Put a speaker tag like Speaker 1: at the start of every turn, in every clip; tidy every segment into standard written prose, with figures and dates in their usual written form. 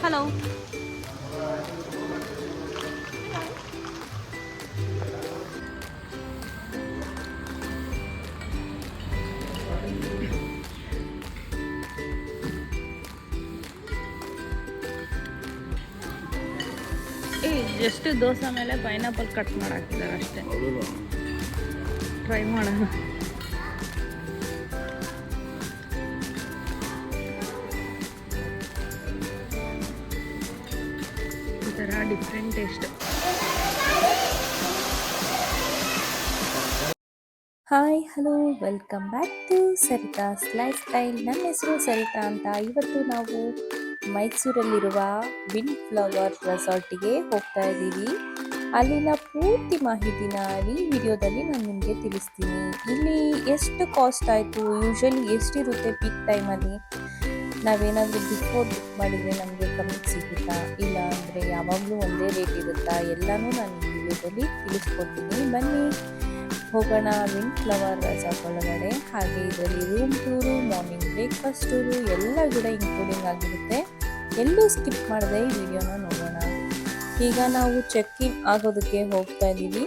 Speaker 1: Hello. Just dosa ಮೇಲೆ pineapple cut ಮಾಡಾಕಿದ್ದಾರೆ ಅಷ್ಟೇ. Try ಮಾಡೋಣ. ಈ ಥರ different taste.
Speaker 2: Hi hello, welcome back to Saritha's lifestyle. ನನ್ನ ಹೆಸರು ಸರಿತಾ ಅಂತ. ಇವತ್ತು ನಾವು ಮೈಸೂರಲ್ಲಿರುವ ವಿಂಡ್ ಫ್ಲವರ್ ರೆಸಾರ್ಟಿಗೆ ಹೋಗ್ತಾ ಇದ್ದೀವಿ. ಅಲ್ಲಿನ ಪೂರ್ತಿ ಮಾಹಿತಿನ ಈ ವಿಡಿಯೋದಲ್ಲಿ ನಾನು ನಿಮಗೆ ತಿಳಿಸ್ತೀನಿ. ಇಲ್ಲಿ ಎಷ್ಟು ಕಾಸ್ಟ್ ಆಯಿತು, ಯೂಶಲಿ ಎಷ್ಟಿರುತ್ತೆ ಪೀಕ್ ಟೈಮಲ್ಲಿ, ನಾವೇನಾದರೂ ಬಿಫೋರ್ ಬುಕ್ ಮಾಡಿದರೆ ನಮಗೆ ಕಮ್ಮಿಗೆ ಸಿಗುತ್ತಾ, ಇಲ್ಲ ಅಂದರೆ ಯಾವಾಗಲೂ ಒಂದೇ ರೇಟ್ ಇರುತ್ತಾ, ಎಲ್ಲನೂ ನಾನು ಈ ವಿಡಿಯೋದಲ್ಲಿ ತಿಳಿಸ್ಕೊಡ್ತೀನಿ. ಬನ್ನಿ ಹೋಗೋಣ ವಿಂಡ್ ಫ್ಲವರ್ ರೆಸಾರ್ಟ್ ಒಳಗಡೆ. ಹಾಗೆ ಇದರಲ್ಲಿ room tour, morning breakfast tour ಎಲ್ಲ ಕೂಡ ಇನ್ಕ್ಲೂಡಿಂಗ್ ಆಗಿರುತ್ತೆ. ಎಲ್ಲೂ ಸ್ಕಿಪ್ ಮಾಡದೆ ಈ ವಿಡಿಯೋನ ನೋಡೋಣ. ಈಗ ನಾವು ಚೆಕ್ ಇನ್ ಆಗೋದಕ್ಕೆ ಹೋಗ್ತಾ ಇದ್ದೀವಿ.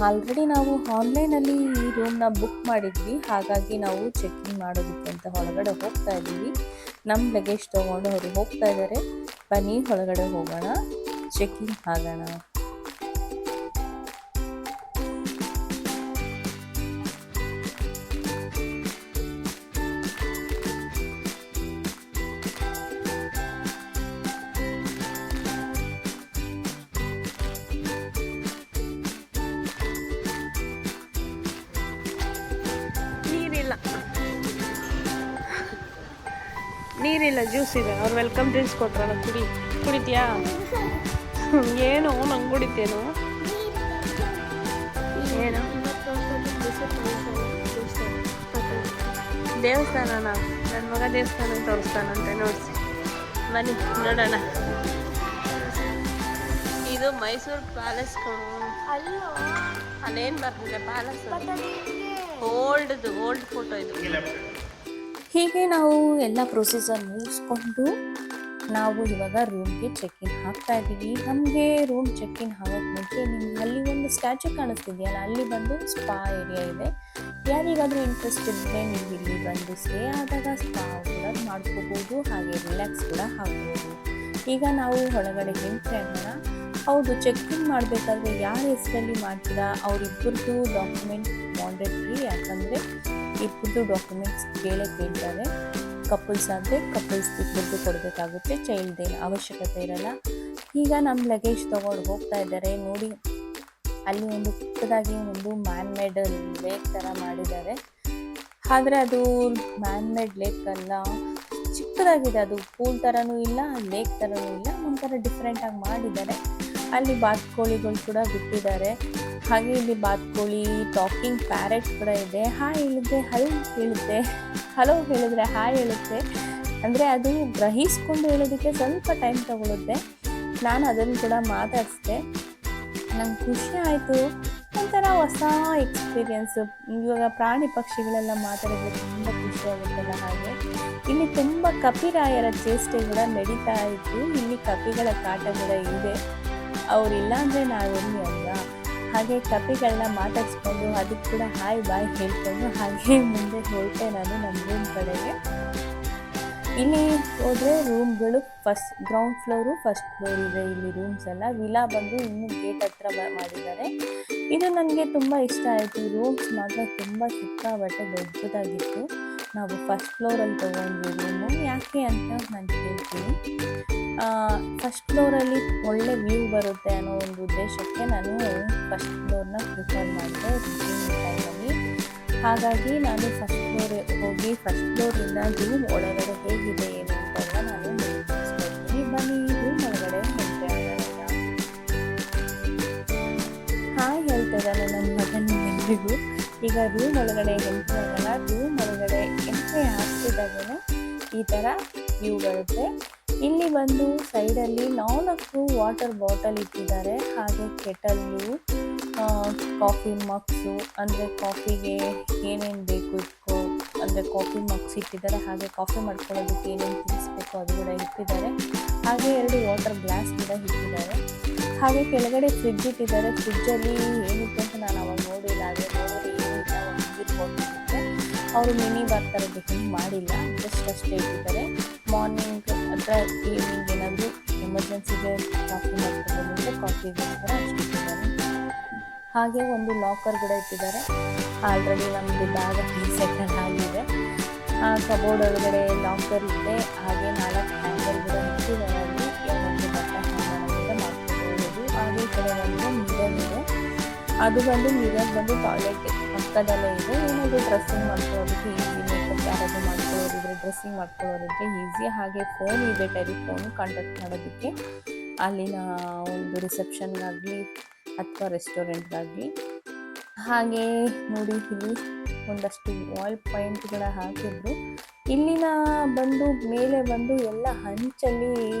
Speaker 2: ಆಲ್ರೆಡಿ ನಾವು ಆನ್ಲೈನಲ್ಲಿ ಈ ರೂಮ್ನ ಬುಕ್ ಮಾಡಿದ್ವಿ, ಹಾಗಾಗಿ ನಾವು ಚೆಕ್ ಇನ್ ಮಾಡೋದಕ್ಕೆ ಅಂತ ಹೊರಗಡೆ ಹೋಗ್ತಾ ಇದ್ದೀವಿ. ನಮ್ಮ ಲಗೇಜ್ ತೊಗೊಂಡು ಅವರು ಹೋಗ್ತಾ ಇದ್ದಾರೆ. ಬನ್ನಿ ಹೊರಗಡೆ ಹೋಗೋಣ, ಚೆಕ್ ಇನ್ ಆಗೋಣ.
Speaker 1: ನೀರಿಲ್ಲ, ಜ್ಯೂಸ್ ಇದೆ. ಅವ್ರು ವೆಲ್ಕಮ್ ಡ್ರಿಂಕ್ಸ್ ಕೊಟ್ರಲ್ಲ, ಕುಡಿತೀಯಾ? ಏನು ನಂಗೆ ಕುಡಿತೇನು? ಏನು ದೇವಸ್ಥಾನನ? ನನ್ನ ಮಗ ದೇವಸ್ಥಾನ ತೋರಿಸ್ತಾನಂತೆ, ನೋಡಿಸಿ ಬನ್ನಿ ನೋಡೋಣ. ಇದು ಮೈಸೂರು ಪ್ಯಾಲೇಸ್. ಅಲ್ಲೇನು ಬರ್ತಿದೆ ಪ್ಯಾಲೇಸ್, ಓಲ್ಡ್ ಫೋಟೋ ಇದು.
Speaker 2: ಹೀಗೆ ನಾವು ಎಲ್ಲ ಪ್ರೊಸೀಜರ್ ಮುಗಿಸ್ಕೊಂಡು ನಾವು ಇವಾಗ ರೂಮ್ಗೆ ಚೆಕ್ ಇನ್ ಹಾಕ್ತಾ ಇದ್ದೀವಿ. ನಮಗೆ ರೂಮ್ ಚೆಕ್ ಇನ್ ಆಗೋಕ್ಕೆ ಮುಂಚೆ ನಿಮ್ಗೆ ಅಲ್ಲಿ ಒಂದು ಸ್ಟ್ಯಾಚು ಕಾಣಿಸ್ತಿದೆಯಲ್ಲ, ಅಲ್ಲಿ ಬಂದು ಸ್ಪಾ ಏರಿಯಾ ಇದೆ. ಯಾರಿಗಾದರೂ ಇಂಟ್ರೆಸ್ಟ್ ಇದ್ದರೆ ನೀವು ಇಲ್ಲಿ ಬಂದು ಸ್ಟೇ ಆದಾಗ ಸ್ಪಾ ಕೂಡ ಮಾಡ್ಕೋಬೋದು, ಹಾಗೆ ರಿಲ್ಯಾಕ್ಸ್ ಕೂಡ ಆಗ್ಬೋದು. ಈಗ ನಾವು ಹೊರಗಡೆ ಎಂಟ್ರಿ ಆಗೋಣ. ಹೌದು, ಚೆಕ್ ಇನ್ ಮಾಡಬೇಕಾದ್ರೆ ಯಾರ ಹೆಸರಲ್ಲಿ ಮಾಡ್ತೀರಾ ಅವರಿಬ್ಬರದ್ದು ಡಾಕ್ಯುಮೆಂಟ್ ಮ್ಯಾಂಡೇಟ್ರಿ, ಯಾಕಂದರೆ ಇಬ್ಬರದ್ದು ಡಾಕ್ಯುಮೆಂಟ್ಸ್ ಕೇಳ್ತಾರೆ. ಕಪಲ್ಸ್ ಆದರೆ ಕಪಲ್ಸ್ ಇಬ್ಬರದ್ದು ಕೊಡಬೇಕಾಗುತ್ತೆ, ಚೈಲ್ಡ್ ಏನು ಅವಶ್ಯಕತೆ ಇರಲ್ಲ. ಈಗ ನಮ್ಮ ಲಗೇಜ್ ತೊಗೊಂಡು ಹೋಗ್ತಾ ಇದ್ದಾರೆ. ನೋಡಿ, ಅಲ್ಲಿ ಒಂದು ಪುಟ್ಟದಾಗಿ ಒಂದು ಮ್ಯಾನ್ ಮೇಡ್ ಲೇಕ್ ಥರ ಮಾಡಿದ್ದಾರೆ. ಆದರೆ ಅದು ಮ್ಯಾನ್ ಮೇಡ್ ಲೇಕ್ ಅಲ್ಲ, ಚಿಕ್ಕದಾಗಿದೆ. ಅದು ಪೂಲ್ ಥರನೂ ಇಲ್ಲ, ಲೇಕ್ ಥರನೂ ಇಲ್ಲ, ಒಂಥರ ಡಿಫ್ರೆಂಟಾಗಿ ಮಾಡಿದ್ದಾರೆ. ಅಲ್ಲಿ ಬಾತುಕೋಳಿಗಳು ಕೂಡ ಬಿಟ್ಟಿದ್ದಾರೆ. ಹಾಗೆ ಇಲ್ಲಿ ಬಾತುಕೋಳಿ, ಟಾಕಿಂಗ್ ಪ್ಯಾರೆಟ್ ಕೂಡ ಇದೆ. ಹಾಯ್ ಹೇಳಿದ್ರೆ ಹಲೋ ಹೇಳಿದ್ರೆ ಹಾಯ್ ಹೇಳುತ್ತೆ. ಅಂದರೆ ಅದು ಗ್ರಹಿಸ್ಕೊಂಡು ಹೇಳೋದಕ್ಕೆ ಸ್ವಲ್ಪ ಟೈಮ್ ತಗೊಳುತ್ತೆ. ನಾನು ಅದನ್ನು ಕೂಡ ಮಾತಾಡಿಸ್ದೆ. ನಂಗೆ ಖುಷಿ ಆಯಿತು, ಒಂಥರ ಹೊಸ ಎಕ್ಸ್ಪೀರಿಯೆನ್ಸು. ಇವಾಗ ಪ್ರಾಣಿ ಪಕ್ಷಿಗಳೆಲ್ಲ ಮಾತಾಡಿದ್ರೆ ತುಂಬ ಖುಷಿಯಾಗುತ್ತಲ್ಲ. ಹಾಗೆ ಇಲ್ಲಿ ತುಂಬ ಕಪಿರಾಯರ ಚೇಷ್ಟೆ ಕೂಡ ನಡೀತಾ ಇತ್ತು. ಇಲ್ಲಿ ಕಪಿಗಳ ಕಾಟ ಕೂಡ ಇದೆ. ಅವರಿಲ್ಲ ಅಂದರೆ ನಾವೆಲ್ಲಿ ಅಲ್ವಾ. ಹಾಗೆ ಕಪಿಗಳನ್ನ ಮಾತಾಡಿಸ್ಕೊಂಡು ಅದಕ್ಕೆ ಕೂಡ ಹಾಯ್ ಬಾಯ್ ಹೇಳ್ಕೊಂಡು ಹಾಗೆ ಮುಂದೆ ಹೋಗ್ತೆ ನಾನು ನಮ್ಮ ರೂಮ್ ಕಡೆಗೆ. ಇಲ್ಲಿ ಹೋದರೆ ರೂಮ್ಗಳು ಗ್ರೌಂಡ್ ಫ್ಲೋರು, ಫಸ್ಟ್ ಫ್ಲೋರ್ ಇದೆ ಇಲ್ಲಿ ರೂಮ್ಸ್ ಎಲ್ಲ. ವಿಲಾ ಬಂದು ಇನ್ನೂ ಗೇಟ್ ಹತ್ರ ಮಾಡಿದ್ದಾರೆ. ಇದು ನನಗೆ ತುಂಬ ಇಷ್ಟ ಆಯಿತು. ರೂಮ್ಸ್ ಮಾತ್ರ ತುಂಬ ಸಿಕ್ಕಾಬಟ್ಟೆ ದೊಡ್ಡದಾಗಿತ್ತು. ನಾವು ಫಸ್ಟ್ ಫ್ಲೋರಲ್ಲಿ ತೊಗೊಂಡ್ವಿ ರೂಮು. ಯಾಕೆ ಅಂತ ನಾನು ಹೇಳ್ತೀನಿ. ಫಸ್ಟ್ ಫ್ಲೋರಲ್ಲಿ ಒಳ್ಳೆ ವ್ಯೂ ಬರುತ್ತೆ ಅನ್ನೋ ಒಂದು ಉದ್ದೇಶಕ್ಕೆ ನಾನು ಫಸ್ಟ್ ಫ್ಲೋರ್ನ ಪ್ರಿಫರ್ ಮಾಡಿದೆ ಟೈಮಲ್ಲಿ. ಹಾಗಾಗಿ ನಾನು ಫಸ್ಟ್ ಫ್ಲೋರ್ ಹೋಗಿ ಫಸ್ಟ್ ಫ್ಲೋರಿಂದ ರೂಮ್ ಒಳಗಡೆ ಹೇಗಿದೆ ಏನು ಅಂತ ನಾನು ತಿಳಿಸ್ಕೊಡ್ತೀನಿ. ಬನ್ನಿ ರೂಮ್ ಒಳಗಡೆ ಎಂಟ್ರಿ ಆಗೋಣ. ಹಾಯ್ ಹೇಳ್ತಿದ್ದಾನೆ ನನ್ನ ಮಗನ ಎಲ್ರಿಗೂ. ಈಗ ರೂಮ್ ಒಳಗಡೆ ಎಂಟ್ರಿ ಆಗೋಣ. ರೂಮ್ ಒಳಗಡೆ ಎಂಟ್ರಿ ಆಗ್ತಿದ್ದಾಗಲೇ ಈ ಥರ ವ್ಯೂ ಬರುತ್ತೆ. ಇಲ್ಲಿ ಬಂದು ಸೈಡಲ್ಲಿ 4 ವಾಟರ್ ಬಾಟಲ್ ಇಟ್ಟಿದ್ದಾರೆ. ಹಾಗೆ ಕೆಟಲ್ಲು, ಕಾಫಿ ಮಗ್ಸು, ಅಂದರೆ ಕಾಫಿಗೆ ಏನೇನು ಬೇಕು ಅಂದರೆ ಕಾಫಿ ಮಗ್ಸ್ ಇಟ್ಟಿದ್ದಾರೆ. ಹಾಗೆ ಕಾಫಿ ಮಾಡ್ಕೊಳ್ಳೋದಕ್ಕೆ ಏನೇನು ತಿನ್ನಿಸ್ಬೇಕು ಅದು ಕೂಡ ಇಟ್ಟಿದ್ದಾರೆ. ಹಾಗೆ 2 ವಾಟರ್ ಗ್ಲಾಸ್ ಕೂಡ ಇಟ್ಟಿದ್ದಾರೆ. ಹಾಗೆ ಕೆಳಗಡೆ ಫ್ರಿಡ್ಜ್ ಇಟ್ಟಿದ್ದಾರೆ. ಫ್ರಿಡ್ಜಲ್ಲಿ ಏನಿತ್ತು ಅಂತ ನಾನು ಅವಾಗ ನೋಡಿಲ್ಲ. ಆದರೆ ನೋಡಿದ್ರೆ ಏನಿಲ್ಲ, ಒಂದು ನೀರು ಬಾಟಲ್ ಇರುತ್ತೆ. ಅವರು ಮಿನಿ ಬಾತ್ ಥರದ್ದು ಹಿಂಗೆ ಮಾಡಿಲ್ಲ, ಜಸ್ಟ್ ಅಷ್ಟೇ ಇಟ್ಟಿದ್ದಾರೆ. ಮಾರ್ನಿಂಗ್ ಅಥವಾ ಈವ್ನಿಂಗ್ ಏನಾದರೂ ಎಮರ್ಜೆನ್ಸಿಗೆ ಕಾಫಿ ಮಾಡ್ಕೊಂಡು ಕಾಫಿಗೋಸ್ಕರ ಅಷ್ಟು ಇಟ್ಟಿದ್ದಾರೆ. ಹಾಗೆ ಒಂದು ಲಾಕರ್ ಕೂಡ ಇಟ್ಟಿದ್ದಾರೆ. ಆಲ್ರೆಡಿ ನಮ್ಮದು ಬ್ಯಾಗ್ ಸೆಟಲ್ ಆಗಿದೆ. ಕಬೋರ್ಡ್ ಒಳಗಡೆ ಲಾಕರ್ ಇದೆ. ಹಾಗೆ 4 ಹ್ಯಾಂಗರ್ ಕೂಡ ಇಟ್ಟಿದ್ದಾರೆ. ಅಲ್ಲಿ ಒಂದು ಬಟ್ಟೆ ಹ್ಯಾಂಗರ್ ಕೂಡ ಮಾಡ್ಕೊಳ್ಬೋದು. ಹಾಗೆ ಈ ಕಡೆ ಒಂದು ಮಿರರ್ ಇದೆ. ಅದು ಬಂದು ಮಿರರ್ ಬಂದು ಟಾಯ್ಲೆಟ್ ಪಕ್ಕದಲ್ಲೇ ಇದೆ. ಏನಾದರೂ ಡ್ರೆಸ್ಸಿಂಗ್ ಮಾಡ್ಕೊಳ್ಳೋದಕ್ಕೆ ಈಸಿ, ಮೇಕಪ್ ಯಾರಾದರೂ ಮಾಡ್ಕೊಳ್ಳೋದಿದ್ರೆ ಡ್ರೆಸ್ಸಿಂಗ್ ಮಾಡ್ಕೊಳ್ಳೋದಿದ್ರೆ ಈಸಿ. ಹಾಗೆ ಫೋನ್ ಇದೆ, ಟೆಲಿಫೋನು ಕಾಂಟ್ಯಾಕ್ಟ್ ಮಾಡೋದಕ್ಕೆ ಅಲ್ಲಿನ ಒಂದು ರಿಸೆಪ್ಷನ್ಗಾಗಲಿ ಅಥವಾ ರೆಸ್ಟೋರೆಂಟ್ಗಾಗಲಿ. ಹಾಗೆ ನೋಡಿ ಇಲ್ಲಿ ಒಂದಷ್ಟು ವಾಲ್ ಪಾಯಿಂಟ್ಗಳ ಹಾಕಿದ್ರು. ಇಲ್ಲಿನ ಬಂದು ಮೇಲೆ ಬಂದು ಎಲ್ಲ ಹಂಚಲ್ಲಿ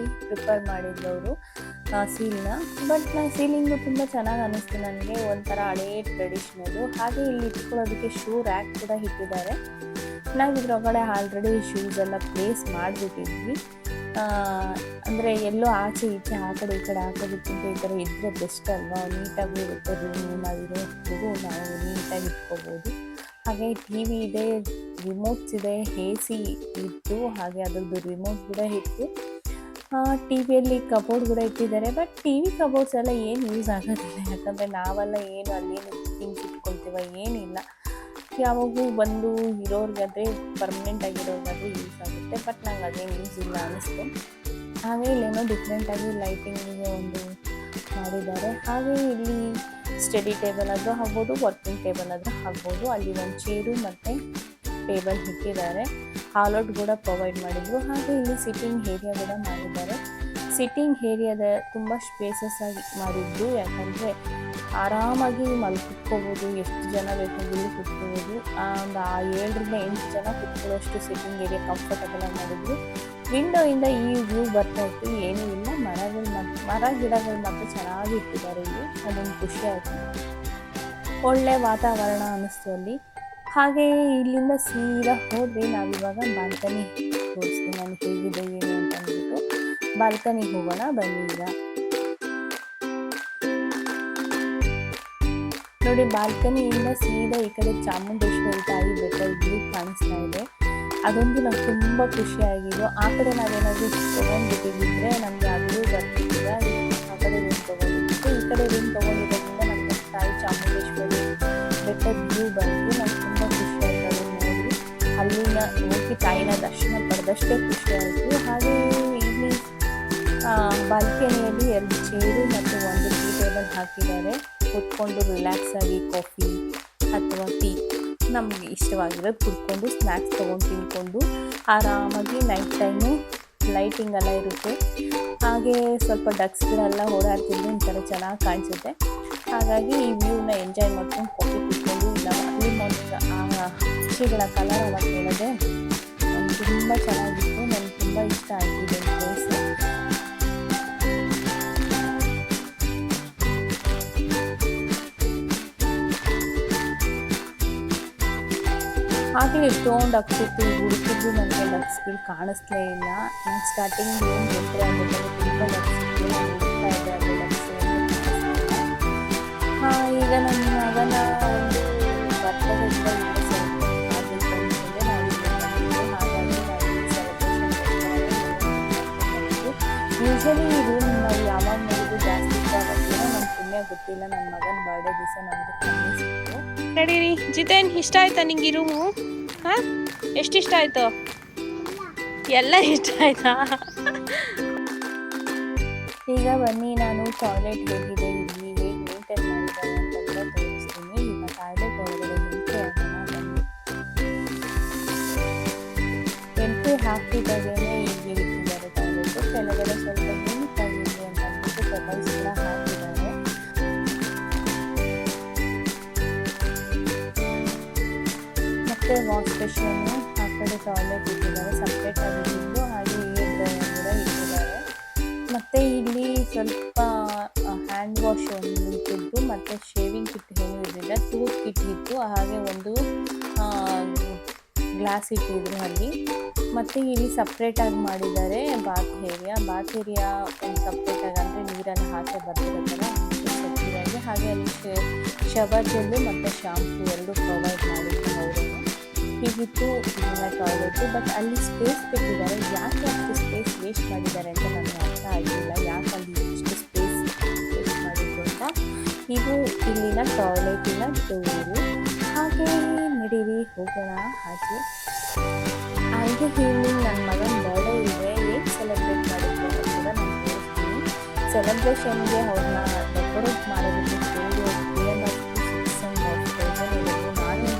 Speaker 2: ಪ್ರಿಪೇರ್ ಮಾಡಿದ್ರು ಅವರು ಸೀಲ್ನ. ಬಟ್ ಸೀಲಿಂಗು ತುಂಬ ಚೆನ್ನಾಗಿ ಅನ್ನಿಸ್ತು ನನಗೆ, ಒಂಥರ ಹಳೇ ಟ್ರೆಡಿಷ್ನಲ್ಲು. ಹಾಗೆ ಇಲ್ಲಿ ಇಟ್ಕೊಳ್ಳೋದಕ್ಕೆ ಶೂ ರ್ಯಾಕ್ ಕೂಡ ಇಟ್ಟಿದ್ದಾರೆ. ನಾವು ಇದ್ರೊಳಗಡೆ ಆಲ್ರೆಡಿ ಶೂಸ್ ಎಲ್ಲ ಪ್ಲೇಸ್ ಮಾಡಿಬಿಟ್ಟಿದ್ವಿ. ಅಂದರೆ ಎಲ್ಲೋ ಆಚೆ ಈಚೆ ಆ ಕಡೆ ಈ ಕಡೆ ಹಾಕೋದಕ್ಕಿಂತ ಈ ಥರ ಇದ್ದರೆ ಬೆಸ್ಟ್ ಅಲ್ವಾ, ನೀಟಾಗೂ ಇರುತ್ತೆ. ನಾವಿರೋದು ನಾವು ನೀಟಾಗಿ ಇಟ್ಕೋಬೋದು. ಹಾಗೆ ಟಿ ವಿ ಇದೆ, ರಿಮೋಟ್ಸ್ ಇದೆ, ಎ ಸಿ ಇತ್ತು. ಹಾಗೆ ಅದರದ್ದು ರಿಮೋಟ್ ಕೂಡ ಇತ್ತು. ಟಿ ವಿಯಲ್ಲಿ ಕಬೋರ್ಡ್ ಕೂಡ ಇಟ್ಟಿದ್ದಾರೆ. ಬಟ್ ಟಿ ವಿ ಕಬೋರ್ಡ್ಸ್ ಎಲ್ಲ ಏನು ಯೂಸ್ ಆಗೋದಿಲ್ಲ, ಯಾಕಂದರೆ ನಾವೆಲ್ಲ ಏನು ಅಲ್ಲೇನು ಥಿಂಗ್ಸ್ ಇಟ್ಕೊಳ್ತೀವ ಏನಿಲ್ಲ. ಯಾವಾಗೂ ಬಂದು ಇರೋರಿಗಾದರೆ ಪರ್ಮನೆಂಟ್ ಆಗಿರೋರಿಗಾದರೆ ಯೂಸ್ ಆಗುತ್ತೆ. ಬಟ್ ನಂಗೆ ಅದೇನು ಯೂಸ್ ಇಲ್ಲ ಅನ್ನಿಸ್ತು. ಹಾಗೆ ಇಲ್ಲೇನೋ ಡಿಫ್ರೆಂಟಾಗಿ ಲೈಟಿಂಗಿಗೆ ಒಂದು ಮಾಡಿದ್ದಾರೆ. ಹಾಗೆ ಇಲ್ಲಿ ಸ್ಟಡಿ ಟೇಬಲ್ ಆದರೂ ಆಗ್ಬೋದು, ವರ್ಕಿಂಗ್ ಟೇಬಲ್ ಆದರೂ ಆಗ್ಬೋದು. ಅಲ್ಲಿ ಒಂದು ಚೇರು ಮತ್ತು ಟೇಬಲ್ ಇಟ್ಟಿದ್ದಾರೆ. ಹಾಲ್ಔಟ್ ಕೂಡ ಪ್ರೊವೈಡ್ ಮಾಡಿದರು. ಹಾಗೆ ಇಲ್ಲಿ ಸಿಟ್ಟಿಂಗ್ ಏರಿಯಾ ಕೂಡ ಮಾಡಿದ್ದಾರೆ. ಸಿಟ್ಟಿಂಗ್ ಏರಿಯಾದ ತುಂಬ ಸ್ಪೇಸಸ್ ಆಗಿ ಮಾಡಿದ್ದು, ಯಾಕಂದರೆ ಆರಾಮಾಗಿ ಕುತ್ಕೋಬೋದು. ಎಷ್ಟು ಜನ ಬೇಕು ಇಲ್ಲಿ ಕುತ್ಕೋಬೋದು. ಒಂದು 7ರಿಂದ 8 ಜನ ಕುತ್ಕೊಳ್ಳೋಷ್ಟು ಸಿಟ್ಟಿಂಗ್ ಏರಿಯಾ ಕಂಫರ್ಟಬಲ್ ಆಗಿ ಮಾಡಿದ್ರು. ವಿಂಡೋಯಿಂದ ಈ ವ್ಯೂ ಬರ್ತಾ ಇತ್ತು. ಏನೂ ಇಲ್ಲ, ಮರ ಗಿಡಗಳು ಮಾತ್ರ ಚೆನ್ನಾಗಿ ಇಟ್ಟಿದ್ದಾರೆ ಇಲ್ಲಿ. ಅದೊಂದು ಖುಷಿ ಆಯಿತು. ಒಳ್ಳೆ ವಾತಾವರಣ ಅನ್ನಿಸ್ತು ಅಲ್ಲಿ. ಹಾಗೆ ಇಲ್ಲಿಂದ ಸೀದಾ ಹೋದರೆ ನಾವಿವಾಗ ಬಾಲ್ಕನಿ ತೋರಿಸ್ತೀನಿ ನಾನು ಹೇಗಿದೆ ಏನು ಅಂತ ಅಂದ್ಬಿಟ್ಟು. ಬಾಲ್ಕನಿಗೆ ಹೋಗೋಣ ಬನ್ನಿ. ಈಗ ನೋಡಿ, ಬಾಲ್ಕನಿಯಿಂದ ಸೀದಾ ಈ ಕಡೆ ಚಾಮುಂಡೇಶ್ವರಿ ತಾಯಿ ಬೆಟ್ಟ ವ್ಯೂ ಕಾಣಿಸ್ತಾ ಇದೆ. ಅದೊಂದು ನಂಗೆ ತುಂಬ ಖುಷಿಯಾಗಿದ್ದು. ಆ ಕಡೆ ನಾವೇನಾದರೂ ತೊಗೊಂಡ್ಬಿಟ್ಟಿದ್ರೆ ನಮಗೆ ಅದು ಬರ್ತಿದ್ದಿಲ್ಲ. ಆ ಕಡೆ ರೂಮ್ ತೊಗೊಂಡಿದ್ದು, ಈ ಕಡೆ ರೂಮ್ ತೊಗೊಂಡಿರೋದ್ರಿಂದ ನಮಗೆ ತಾಯಿ ಚಾಮುಂಡೇಶ್ವರಿ ಬೆಟ್ಟದ ವ್ಯೂ ಬಂದು ನಂಗೆ ತುಂಬ ಖುಷಿಯಾಯಿತು. ಅದನ್ನು ನೋಡಿ ಅಲ್ಲಿನ ಹೋಗಿ ತಾಯಿನ ದರ್ಶನ ಪಡೆದಷ್ಟೇ ಖುಷಿಯಾಯಿತು. ಹಾಗೆ ಇಲ್ಲಿ ಬಾಲ್ಕನಿಯಲ್ಲಿ 2 ಚೇರು ಮತ್ತು ಒಂದು ಟೀ ಟೇಬಲ್ ಹಾಕಿದ್ದಾರೆ. ಕುತ್ಕೊಂಡು ರಿಲ್ಯಾಕ್ಸ್ ಆಗಿ ಕಾಫಿ ಅಥವಾ ಟೀ ನಮಗೆ ಇಷ್ಟವಾಗಿರೋದು ಕುಡ್ಕೊಂಡು ಸ್ನ್ಯಾಕ್ಸ್ ತೊಗೊಂಡು ತಿನ್ಕೊಂಡು ಆರಾಮಾಗಿ ನೈಟ್ ಟೈಮು ಲೈಟಿಂಗ್ ಎಲ್ಲ ಇರುತ್ತೆ. ಹಾಗೆ ಸ್ವಲ್ಪ ಡಕ್ಸ್ಗಳೆಲ್ಲ ಓಡಾಡ್ತಿದ್ದು ಒಂಥರ ಚೆನ್ನಾಗಿ ಕಾಣಿಸುತ್ತೆ. ಹಾಗಾಗಿ ಈ ವ್ಯೂನ ಎಂಜಾಯ್ ಮಾಡ್ಕೊಂಡು ಕಾಫಿ ಕುಡ್ಕೊಂಡು ಇಲ್ಲ ಅಲ್ಲಿ ಮಾರ್ನಿಂಗ್ ಆ ಪಕ್ಷಿಗಳ ಕಲರ್ ಎಲ್ಲ ಕೇಳೋದೆ ತುಂಬ ಚೆನ್ನಾಗಿತ್ತು. ನನಗೆ ತುಂಬ ಇಷ್ಟ ಆಗಿದೆ ಪ್ಲೇಸ್. ಹಾಗೆ ಎಷ್ಟೊಂದು ಡಕ್ಸ್ ಇತ್ತು. ಹುಡುಕಿದ್ದು ನನಗೆ ಡಕ್ಸ್ಗಳು ಕಾಣಿಸ್ಲೇ ಇಲ್ಲ. ನಾನು ಸ್ಟಾರ್ಟಿಂಗ್ ಏನು ಎಂಟ್ರಿ ಆಗಬೇಕಾದ್ರೆ ತುಂಬ ಡಕ್ಸ್ ಇತ್ತು. ನಾನು ಹುಡುಕ್ತಾ ಇದ್ದೆ, ಅದು ಡಕ್ಸ್ ಈಗ ನನ್ನ ಮಗನ ಒಂದು ಬರ್ತಡೇಯಿಂದ ಈಗ ಸೆಲೆಬ್ರೇಟ್ ಮಾಡಬೇಕು ಅಂತಂದರೆ ನಾವು ಹಾಗಾಗಿ ನಾವು ಸೆಲೆಬ್ರೇಷನ್ ಯೂಶ್ವಲಿ ಈ ರೂಮ್ ನಾವು ಯಾವಾಗ ನೋಡಿದ್ರು ಜಾಸ್ತಿ ಇಷ್ಟ ಆಗುತ್ತೆ. ನಮ್ಮ ಪುಣ್ಯ ಗೊತ್ತಿಲ್ಲ, ನನ್ನ ಮಗನ ಬರ್ಡೇ ದಿವಸ ನಮಗೆ ಕಮ್ಮಿ ಸಿಕ್ತು.
Speaker 1: ನಡೀರಿ ಜಿತೇನ್, ಇಷ್ಟ ಆಯ್ತಾ ನಿಂಗೆ ಈ ರೂಮು? ಹಾಂ, ಎಷ್ಟು ಇಷ್ಟ ಆಯಿತು? ಎಲ್ಲ ಇಷ್ಟ ಆಯ್ತಾ?
Speaker 2: ಈಗ ಬನ್ನಿ, ನಾನು ಟಾಯ್ಲೆಟ್ ಹೇಗಿದೆ ಇಲ್ಲಿ, ಹೇಗೆ ಮೇಂಟೈನ್ ಮಾಡಿದ್ದಾರೆ ಅಂತೆಲ್ಲ ತೋರಿಸ್ತೀನಿ. ಈಗ ಟಾಯ್ಲೆಟ್ ಒಳಗಡೆ ಎಂಟ್ರಿ ಆಗೋಣ ಬನ್ನಿ. ಎಂಟ್ರಿ ಹಾಕ್ತಿದ್ದಾಗೇನೆ ಹೀಗೆ ಇಟ್ಟಿದ್ದಾರೆ ಟಾಯ್ಲೆಟು. ಕೆಳಗಡೆ ಸ್ವಲ್ಪ ನೀಟಾಗಿದೆ ಅಂತ ಅಂದ್ಬಿಟ್ಟು ಪೆಬಲ್ಸ್ ಕೂಡ ಹಾಕಿದ್ದಾರೆ. ಮತ್ತು ವಾಶ್ ಬೇಸಿನ್ನು ಆ ಕಡೆ ಟಾಯ್ಲೆಟ್ ಇಟ್ಟಿದ್ದಾರೆ, ಸಪ್ರೇಟ್ ಆಗಿದ್ದು. ಹಾಗೆ ಏರ್ ಡ್ರೈಯರ್ ಕೂಡ ಇಟ್ಟಿದ್ದಾರೆ. ಮತ್ತು ಇಲ್ಲಿ ಸ್ವಲ್ಪ ಹ್ಯಾಂಡ್ ವಾಶ್ ಒಂದು ಇಟ್ಟಿದ್ದು, ಮತ್ತು ಶೇವಿಂಗ್ ಕಿಟ್ ಏನೂ ಇರಲಿಲ್ಲ, ಟೂತ್ ಕಿಟ್ ಇತ್ತು. ಹಾಗೆ ಒಂದು ಗ್ಲಾಸ್ ಇಟ್ಟಿದ್ರು ಅಲ್ಲಿ. ಮತ್ತು ಇಲ್ಲಿ ಸಪ್ರೇಟಾಗಿ ಮಾಡಿದ್ದಾರೆ ಬಾತ್ ಏರಿಯಾ ಒಂದು ಸಪ್ರೇಟಾಗಿ, ಅಂದರೆ ನೀರೆಲ್ಲ ಆಚೆ ಬರ್ತಿರೋ ಥರ ಸೆಕ್ಯೂರಾಗಿ. ಹಾಗೆ ಅಲ್ಲಿ ಶವರ್ ಜೆಲ್ಲು ಮತ್ತು ಶಾಂಪು ಎರಡು ಪ್ರೊವೈಡ್ ಮಾಡಿದ್ರು ಅವರು. ಹೀಗಿತ್ತು ಇಲ್ಲಿನ ಟಾಯ್ಲೆಟು. ಬಟ್ ಅಲ್ಲಿ ಸ್ಪೇಸ್ ಬಿಟ್ಟಿದ್ದಾರೆ, ಯಾಕೆ ಅಷ್ಟು ಸ್ಪೇಸ್ ವೇಸ್ಟ್ ಮಾಡಿದ್ದಾರೆ ಅಂತ ನನಗೆ ಅರ್ಥ ಆಗಿಲ್ಲ, ಯಾಕೆ ಅಲ್ಲಿ ಇಷ್ಟು ಸ್ಪೇಸ್ ವೇಸ್ಟ್ ಮಾಡಿದ್ರು ಅಂತ. ಇದು ಇಲ್ಲಿನ ಟಾಯ್ಲೆಟಿನ ಟೂರು. ಹಾಗೆ ನಡೀರಿ ಹೋಗೋಣ ಆಚೆ. ಹಾಗೆ ಈವ್ನಿಂಗ್ ನನ್ನ ಮಗನ ಬರ್ಡೇ ಇದೆ, ಹೇಗೆ ಸೆಲೆಬ್ರೇಟ್ ಮಾಡಿದ್ರು ಅಂತ ಕೂಡ ನಾನು ಹೇಳ್ತೀನಿ. ಸೆಲೆಬ್ರೇಷನ್ಗೆ ಅವ್ರನ್ನ ಡೆಕೋರೇಟ್ ಮಾಡೋದಕ್ಕೆ ನಾನೇನು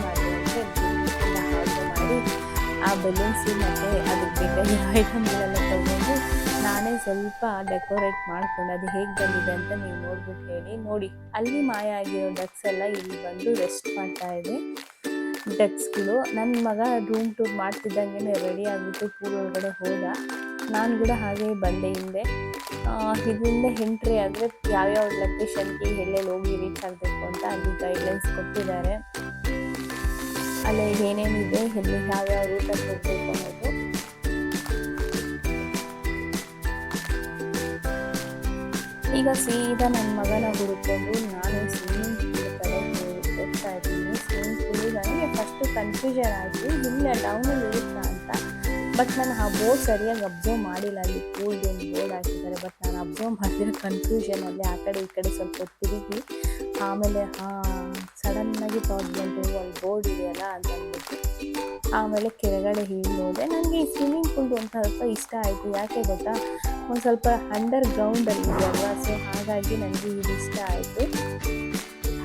Speaker 2: ಮಾಡಿದೆ ಅಂದರೆ ಆರ್ಡರ್ ಮಾಡಿ ಆ ಬಲೂನ್ಸು ಮತ್ತು ಅದಕ್ಕೆ ಬೇಕಾಗಿರೋ ಐಟಮ್ಗಳೆಲ್ಲ ತೊಗೊಂಡು ನಾನೇ ಸ್ವಲ್ಪ ಡೆಕೋರೇಟ್ ಮಾಡಿಕೊಂಡು ಅದು ಹೇಗೆ ಬಂದಿದೆ ಅಂತ ನೀವು ನೋಡ್ಬಿಟ್ಟು ಹೇಳಿ. ನೋಡಿ, ಅಲ್ಲಿ ಮಾಯ ಆಗಿರೋ ಡಕ್ಸ್ ಎಲ್ಲ ಇಲ್ಲಿ ಬಂದು ರೆಸ್ಟ್ ಮಾಡ್ತಾ ಇದೆ. ಡಕ್ಸ್ಗಳು. ನನ್ನ ಮಗ ರೂಮ್ ಟೂರ್ ಮಾಡ್ತಿದ್ದಂಗೆ ರೆಡಿ ಆಗಿಬಿಟ್ಟು ಪೂಲ್ ಒಳಗಡೆ ಹೋದ. ನಾನು ಕೂಡ ಹಾಗೆ ಬಂದೆ ಹಿಂದೆ. ಇದರಿಂದ ಎಂಟ್ರಿ ಆದರೆ ಯಾವ್ಯಾವ ಲೊಕೇಶನ್ಗೆ ಎಲ್ಲೆಲ್ಲಿ ಹೋಗಿ ರೀಚ್ ಆಗಬೇಕು ಅಂತ ಅಲ್ಲಿ ಗೈಡ್ಲೈನ್ಸ್ ಕೊಟ್ಟಿದ್ದಾರೆ. ಅಲ್ಲೇ ಏನೇನಿದೆ, ಎಲ್ಲಿ ಯಾವ್ಯಾವ ರೂಟಲ್ಲಿ ಹೋಗಬೇಕು ಅನ್ನೋದು. ಈಗ ಸೀದಾ ನನ್ನ ಮಗನ ಹುಡುಕೊಂಡು ನಾನು ಸ್ವಿಮ್ಮಿಂಗ್ ಪೂಲ್ ಕಡೆ ಹೋಗ್ತಾ ಇದ್ದೀನಿ. ಸ್ವಿಮ್ಮಿಂಗ್ ಪೂಲ್ ನನಗೆ ಫಸ್ಟು ಕನ್ಫ್ಯೂಷನ್ ಆಯಿತು, ಇಲ್ಲೇ ಡೌನಲ್ಲಿ ಇರುತ್ತಾ ಅಂತ. ಬಟ್ ನಾನು ಆ ಬೋರ್ಡ್ ಸರಿಯಾಗಿ ಅಬ್ಸರ್ವ್ ಮಾಡಿಲ್ಲ, ಅಲ್ಲಿ ಪೂಲ್ದು ಒಂದು ಬೋರ್ಡ್ ಹಾಕಿದ್ದಾರೆ. ಬಟ್ ನಾನು ಅಬ್ಸರ್ವ್ ಮಾಡಿರೋ ಕನ್ಫ್ಯೂಷನಲ್ಲಿ ಆ ಕಡೆ ಈ ಕಡೆ ಸ್ವಲ್ಪ ತಿರುಗಿ ಆಮೇಲೆ ಸಡನ್ನಾಗಿ ಥಾಟ್ ಬಂತು, ಅಲ್ಲಿ ಬೋರ್ಡ್ ಇದೆಯಲ್ಲ ಅಂತ ಅಂದ್ಬಿಟ್ಟು ಆಮೇಲೆ ಕೆಳಗಡೆ ಹೋದೆ. ನನಗೆ ಈ ಸ್ವಿಮ್ಮಿಂಗ್ ಪೂಲ್ದು ಒಂದು ಸ್ವಲ್ಪ ಇಷ್ಟ ಆಯಿತು. ಯಾಕೆ ಗೊತ್ತಾ, ಒಂದು ಸ್ವಲ್ಪ ಅಂಡರ್ ಗ್ರೌಂಡಲ್ಲಿ ಇದೆಯಲ್ವಾ, ಸೊ ಹಾಗಾಗಿ ನನಗೆ ಇದು ಇಷ್ಟ ಆಯಿತು.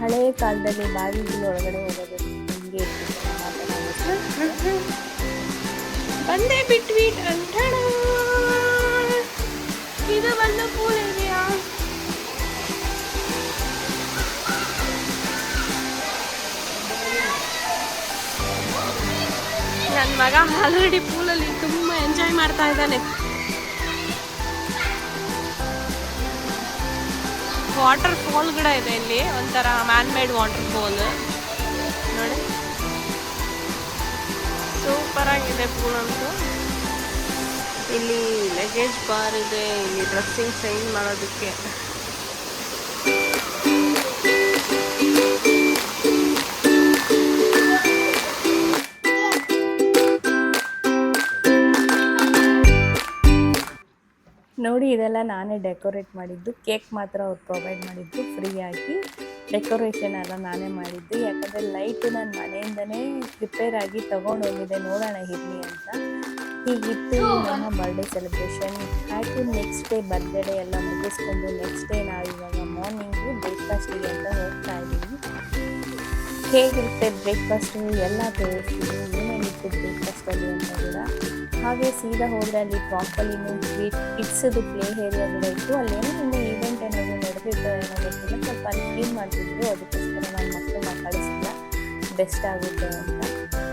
Speaker 2: ಹಳೆಯ ಕಾಲದಲ್ಲಿ ಬಾವಿಗಳ ಒಳಗಡೆ ಹೋಗೋದು ಹಿಂಗೆ ಇರ್ತಿತ್ತು.
Speaker 1: ಬಂದೇ ಬಿಟ್ವಿ. ಇದು ಬಂದು ಪೂಲ್ ಇದೆಯಾ? ನನ್ನ ಮಗ ಆಲ್ರೆಡಿ ಪೂಲಲ್ಲಿ ತುಂಬ ಎಂಜಾಯ್ ಮಾಡ್ತಾ ಇದ್ದಾನೆ. ವಾಟರ್ ಫಾಲ್ ಕೂಡ ಇದೆ ಇಲ್ಲಿ, ಒಂಥರ ಮ್ಯಾನ್ ಮೇಡ್ ವಾಟರ್ ಫಾಲ್ ನೋಡಿ, ಸೂಪರ್ ಆಗಿದೆ ಪೂಲ್ ಅಂತೂ. ಇಲ್ಲಿ ಲಗೇಜ್ ಬಾರ್ ಇದೆ, ಇಲ್ಲಿ ಡ್ರೆಸ್ಸಿಂಗ್ ಚೇಂಜ್ ಮಾಡೋದಕ್ಕೆ.
Speaker 2: ನೋಡಿ, ಇದೆಲ್ಲ ನಾನೇ ಡೆಕೋರೇಟ್ ಮಾಡಿದ್ದು. ಕೇಕ್ ಮಾತ್ರ ಅವ್ರು ಪ್ರೊವೈಡ್ ಮಾಡಿದ್ದು ಫ್ರೀಯಾಗಿ. ಡೆಕೋರೇಷನ್ ಎಲ್ಲ ನಾನೇ ಮಾಡಿದ್ದು, ಯಾಕಂದರೆ ಲೈಟು ನನ್ನ ಮನೆಯಿಂದನೇ ಪ್ರಿಪೇರ್ ಆಗಿ ತೊಗೊಂಡೋಗಿದ್ದೆ, ನೋಡೋಣ ಇರಲಿ ಅಂತ. ಹೀಗಿತ್ತು ನಮ್ಮ ಬರ್ಡೇ ಸೆಲೆಬ್ರೇಷನ್. ಆಯಿತು, ನೆಕ್ಸ್ಟ್ ಡೇ ಬರ್ತ್ಡೇ ಎಲ್ಲ ಮುಗಿಸ್ಕೊಂಡು ನೆಕ್ಸ್ಟ್ ಡೇ ನಾವಿವಾಗ ಮಾರ್ನಿಂಗು ಬ್ರೇಕ್ಫಾಸ್ಟಿಗೆ ಅಂತ ಹೋಗ್ತಾ ಇದ್ದೀವಿ. ಹೇಗಿರುತ್ತೆ ಬ್ರೇಕ್ಫಾಸ್ಟು ಎಲ್ಲ ತೋರಿಸ್ತೀವಿ, ಏನೇನಿತ್ತು ಬ್ರೇಕ್ಫಾಸ್ಟಲ್ಲಿ ಅಂತ ಕೂಡ. ಹಾಗೆ ಸೀದಾ ಹೋದರೆ ಅಲ್ಲಿ ಪ್ರಾಪರ್ಲಿನೂ ಕಿಡ್ಸದು ಪ್ಲೇ ಏರಿಯಾ ಕೂಡ ಇತ್ತು. ಅಲ್ಲೇನೋ ಇನ್ನೂ ಈವೆಂಟ್ ಏನಾದರೂ ನಡೆದಿತ್ತು ಏನೋ ಗೊತ್ತಿಲ್ಲ, ಸ್ವಲ್ಪ ಅಲ್ಲಿ ಕ್ಲೀನ್ ಮಾಡ್ತಿದ್ರು, ಅದಕ್ಕೋಸ್ಕರ ನಾನು ಮಕ್ಕಳನ್ನ ಕಳಿಸಿಲ್ಲ, ಬೆಸ್ಟ್ ಆಗುತ್ತೆ ಅಂತ.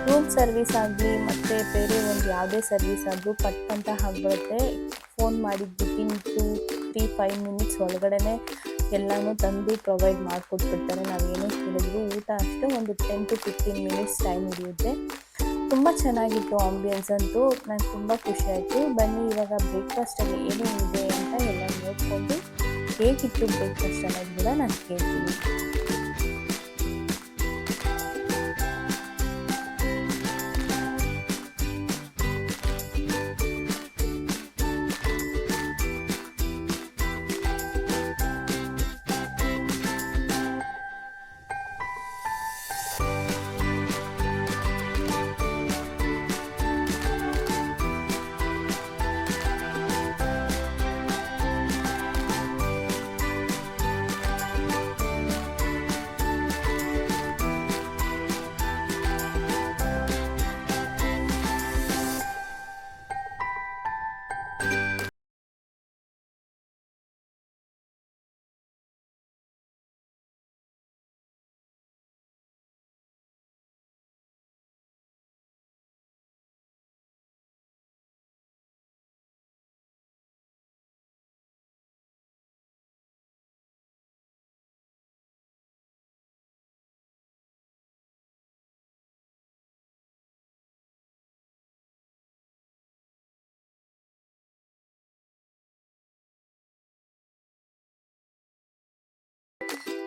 Speaker 2: ರೂಮ್ ಸರ್ವಿಸ್ ಆಗಲಿ ಮತ್ತು ಬೇರೆ ಒಂದು ಯಾವುದೇ ಸರ್ವಿಸ್ ಆದರೂ ಪಟ್ ಅಂತ ಆಗಿಬಿಡುತ್ತೆ. ಫೋನ್ ಮಾಡಿದ್ದು ವಿತಿನ್ 2-3-5 ಮಿನಿಟ್ಸ್ ಒಳಗಡೆ ಎಲ್ಲನೂ ತಂದು ಪ್ರೊವೈಡ್ ಮಾಡಿಕೊಟ್ಬಿಡ್ತಾರೆ. ನಾವೇನೇ ಕೇಳಿದ್ರು ಊಟ ಅಷ್ಟೇ ಒಂದು 10-15 ಮಿನಿಟ್ಸ್ ಟೈಮ್ ಹಿಡಿಯುತ್ತೆ. ತುಂಬ ಚೆನ್ನಾಗಿತ್ತು ಆಂಬಿಯನ್ಸ್ ಅಂತೂ, ನನಗೆ ತುಂಬ ಖುಷಿ ಆಯಿತು. ಬನ್ನಿ ಇವಾಗ ಬ್ರೇಕ್ಫಾಸ್ಟಲ್ಲಿ ಏನೇನಿದೆ ಅಂತ ಎಲ್ಲ ನೋಡಿಕೊಂಡು ಹೇಗಿತ್ತು ಬ್ರೇಕ್ಫಾಸ್ಟ್ ಅನ್ನೋದು ಕೂಡ ನಾನು ಕೇಳ್ತೀನಿ.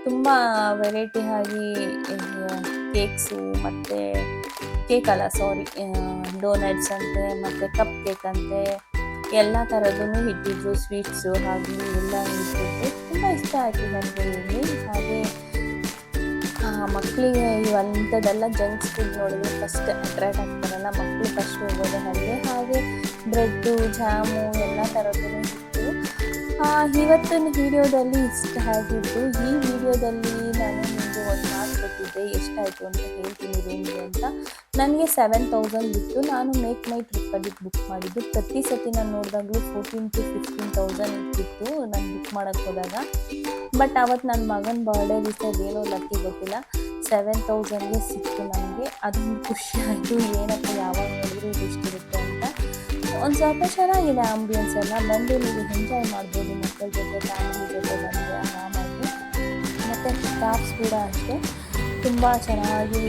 Speaker 2: ತುಂಬ ವೆರೈಟಿ ಆಗಿ ಕೇಕ್ಸು ಮತ್ತು ಕೇಕ್ ಅಲ್ಲ ಸಾರಿ ಡೋನಟ್ಸ್ ಅಂತೆ ಮತ್ತು ಕಪ್ ಕೇಕ್ ಅಂತೆ ಎಲ್ಲ ಥರದೂ ಇಟ್ಟಿದ್ರು. ಸ್ವೀಟ್ಸು ಹಾಗೆ ಎಲ್ಲ ಇಟ್ಟಿದ್ರು. ತುಂಬ ಇಷ್ಟ ಆಯಿತು ನನಗೆ ಇಲ್ಲಿ. ಹಾಗೆ ಮಕ್ಕಳಿಗೆ ಇವಂಥದ್ದೆಲ್ಲ ಜಂಕ್ಸ್ ಫುಡ್ ನೋಡಿದ್ರೆ ಫಸ್ಟ್ ಅಟ್ರಾಕ್ಟ್ ಆಗ್ತಾರಲ್ಲ, ಮಕ್ಕಳು ಫಸ್ಟ್ ಹೋಗೋದು ಅಲ್ಲೇ. ಹಾಗೆ ಬ್ರೆಡ್ಡು, ಜಾಮು ಎಲ್ಲ ಥರದ್ದೂ ಇತ್ತು. ಇವತ್ತಿನ ವಿಡಿಯೋದಲ್ಲಿ ಇಷ್ಟ ಆಗಿದ್ದು. ಈ ವಿಡಿಯೋದಲ್ಲಿ ನಾನು ನಿಮಗೆ ಒಂದು ಮಾತು ಕೊಟ್ಟಿದ್ದೆ, ಎಷ್ಟಾಯಿತು ಅಂತ ಹೇಳ್ತೀನಿ ರೂಮ್ಗೆ ಅಂತ. ನನಗೆ 7,000 ಬಿಟ್ಟು ನಾನು ಮೇಕ್ ಮೈ ಟ್ರಿಪ್ಪಲ್ಲಿ ಬುಕ್ ಮಾಡಿದ್ದು. ಪ್ರತಿ ಸತಿ ನಾನು ನೋಡಿದಾಗಲೂ 14,000 to 15,000 ಇಟ್ಟಿತ್ತು ನಾನು ಬುಕ್ ಮಾಡೋಕ್ಕೆ ಹೋದಾಗ. ಬಟ್ ಅವತ್ತು ನನ್ನ ಮಗನ ಬರ್ಡೇ ದಿವಸ ಏನೋ ಲಕ್ಕಿ ಗೊತ್ತಿಲ್ಲ 7,000ಗೆ ಸಿಕ್ತು ನನಗೆ. ಅದೊಂದು ಖುಷಿ ಆಯಿತು. ಏನಪ್ಪ ಯಾವಾಗ ನೋಡಿದ್ರು ಇದು ಇಷ್ಟಿರುತ್ತೆ ಅಂತ. ಒಂದು ಸ್ವಲ್ಪ ಚೆನ್ನಾಗಿದೆ ಆಂಬಿಯನ್ಸ್ ಎಲ್ಲ. ಬಂದು ನೀವು ಎಂಜಾಯ್ ಮಾಡ್ಬೋದು ಮಕ್ಕಳ ಜೊತೆ, ಫ್ಯಾಮಿಲಿ ಜೊತೆ ಬಂದರೆ ಆರಾಮಾಗಿ. ಮತ್ತು ಸ್ಟಾಫ್ಸ್ ಕೂಡ ಅಷ್ಟೇ ತುಂಬ ಚೆನ್ನಾಗಿ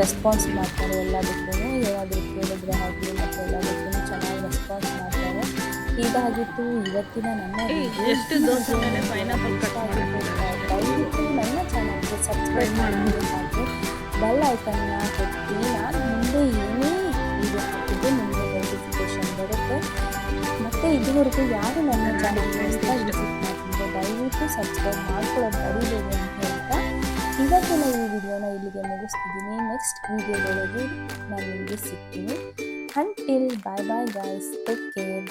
Speaker 2: ರೆಸ್ಪಾನ್ಸ್ ಮಾಡ್ತಾರೆ. ಎಲ್ಲದಕ್ಕೂ ಏನಾದರೂ ಕೇಳಿದ್ರೆ ಆಗಲಿ ಮತ್ತು ಎಲ್ಲದಕ್ಕೂ ಚೆನ್ನಾಗಿ ರೆಸ್ಪಾನ್ಸ್ ಮಾಡ್ತಾರೆ. ಇದಾಗಿತ್ತು ಇವತ್ತಿನ ನನ್ನ ದಯವಿಟ್ಟು ನನ್ನ ಚಾನಲ್ಗೆ ಸಬ್ಸ್ಕ್ರೈಬ್ ಮಾಡಿ ಹಾಗೆ ಬೆಲ್ ಐಕನ್ನ ಕೊಟ್ಟು ನಾನು ಮುಂದೆ ಏನೇ ವಿಡಿಯೋ ಹಾಕಿದ್ದು ನಿಮಗೆ ನೋಟಿಫಿಕೇಷನ್ ಬರುತ್ತೆ. ಮತ್ತು ಇದುವರೆಗೂ ಯಾರು ನನ್ನ ಚಾನಲ್ನ ವಿಸಿಟ್ ಮಾಡ್ತಿದ್ದೆ ದಯವಿಟ್ಟು ಸಬ್ಸ್ಕ್ರೈಬ್ ಮಾಡ್ಕೊಳ್ಳೋದು ಮರಿಬೇಡಿ ಅಂತ ಹೇಳ್ತಾ ಇವತ್ತಿನ ಈ ವಿಡಿಯೋನ ಇಲ್ಲಿಗೆ ಮುಗಿಸ್ತಿದ್ದೀನಿ. ನೆಕ್ಸ್ಟ್ ವಿಡಿಯೋದೊಳಗೆ ನಾನು ನಿಮಗೆ ಸಿಗ್ತೀನಿ. ಅಂಟಿಲ್ ಬಾಯ್ ಬಾಯ್ ಗೈಸ್, ಟೇಕ್ ಕೇರ್.